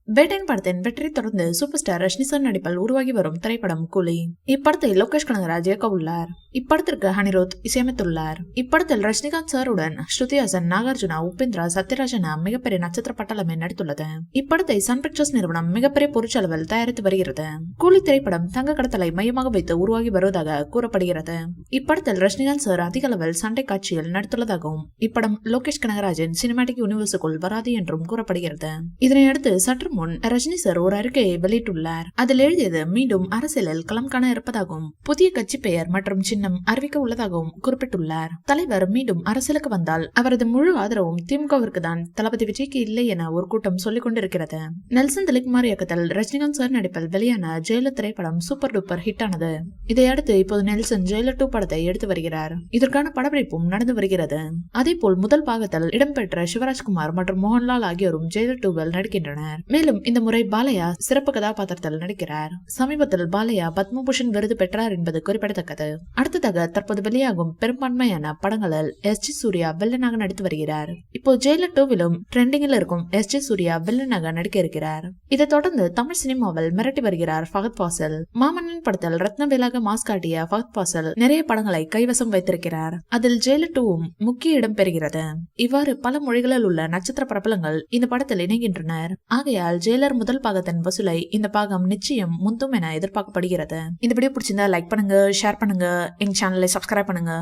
வேட்டையின் படத்தின் வெற்றி தொடர்ந்து சூப்பர் ஸ்டார் ரஜினி சார் நடிப்பில் உருவாகி வரும் திரைப்படம் கூலி. இப்படத்தை லோகேஷ் கனகராஜ் இயக்க உள்ளார். இப்படத்திற்கு ஹனிரோத் இசையமைத்துள்ளார். இப்படத்தில் ரஜினிகாந்த் சாருடன் ஸ்ருதி ஹாசன், நாகார்ஜுனா, உபேந்திரா, சத்யராஜன் மிகப்பெரிய நட்சத்திர பட்டாளமே நடித்துள்ளது. இப்படத்தை சன் பிக்சர்ஸ் நிறுவனம் மிகப்பெரிய பொருட்செலவில் தயாரித்து வருகிறது. கூலி திரைப்படம் தங்க கடத்தலை மையமாக வைத்து உருவாகி வருவதாக கூறப்படுகிறது. இப்படத்தில் ரஜினிகாந்த் சார் அதிக அளவில் சண்டை காட்சியில் நடித்துள்ளதாகவும் இப்படம் லோகேஷ் கனகராஜின் சினிமாட்டிக் யூனிவர்ஸுக்குள் வராது என்றும் கூறப்படுகிறது. இதனையடுத்து சற்று முன் ரஜினி சார் ஒரு அறிக்கையை வெளியிட்டுள்ளார். அதில் எழுதியது மீண்டும் அரசியலில் களம் காண இருப்பதாகவும் புதிய கட்சி பெயர் மற்றும் சின்னம் அறிவிக்க உள்ளதாகவும் குறிப்பிட்டுள்ளார். தலைவர் மீண்டும் அரசியலுக்கு வந்தால் அவரது முழு ஆதரவும் திமுகவிற்கு தான், தளபதி விஜய்க்கு இல்லை என ஒரு கூட்டம் சொல்லிக் கொண்டிருக்கிறது. நெல்சன் திலீப்குமார் இயக்கத்தில் ரஜினிகாந்த் சார் நடிப்பில் வெளியான ஜெயிலர் திரைப்படம் சூப்பர் டூப்பர் ஹிட் ஆனது. இதையடுத்து இப்போது நெல்சன் ஜெயிலர் 2 படத்தை எடுத்து வருகிறார். இதற்கான படப்பிடிப்பும் நடந்து வருகிறது. அதேபோல் முதல் பாகத்தில் இடம்பெற்ற சிவராஜ்குமார் மற்றும் மோகன்லால் ஆகியோரும் ஜெயிலர் 2வில் நடிக்கின்றனர். மேலும் இந்த முறை பாலையா சிறப்பு கதாபாத்திரத்தில் நடிக்கிறார். சமீபத்தில் பாலையா பத்மபூஷன் விருது பெற்றார் என்பது குறிப்பிடத்தக்கது. அடுத்ததாக தற்போது வெளியாகும் பெரும்பான்மையான படங்களில் எஸ்.ஜே. சூர்யா வில்லனாக நடித்து வருகிறார். இப்போ ஜெயிலர் 2விலும் ட்ரெண்டிங்கில் இருக்கும் எஸ்.ஜே. சூர்யா வில்லனாக நடிக்க இருக்கிறார். இதை தொடர்ந்து தமிழ் சினிமாவில் மிரட்டி வருகிறார் ஃபஹத் ஃபாசில். மாமன்னன் படத்தில் ரத்னவேலாக மாஸ் காட்டிய ஃபஹத் ஃபாசில் நிறைய படங்களை கைவசம் வைத்திருக்கிறார். அதில் ஜெயிலர் 2வும் முக்கிய இடம் பெறுகிறது. இவ்வாறு பல மொழிகளில் உள்ள நட்சத்திர பிரபலங்கள் இந்த படத்தில் இணைகின்றனர். ஆகையால் ஜெயிலர் முதல் பாகத்தின் வசூலை இந்த பாகம் நிச்சயம் முந்தும் என எதிர்பார்க்கப்படுகிறது. இந்த வீடியோ பிடிச்சிருந்தா லைக் பண்ணுங்க, ஷேர் பண்ணுங்க, எங்க சேனலை சப்ஸ்கிரைப் பண்ணுங்க.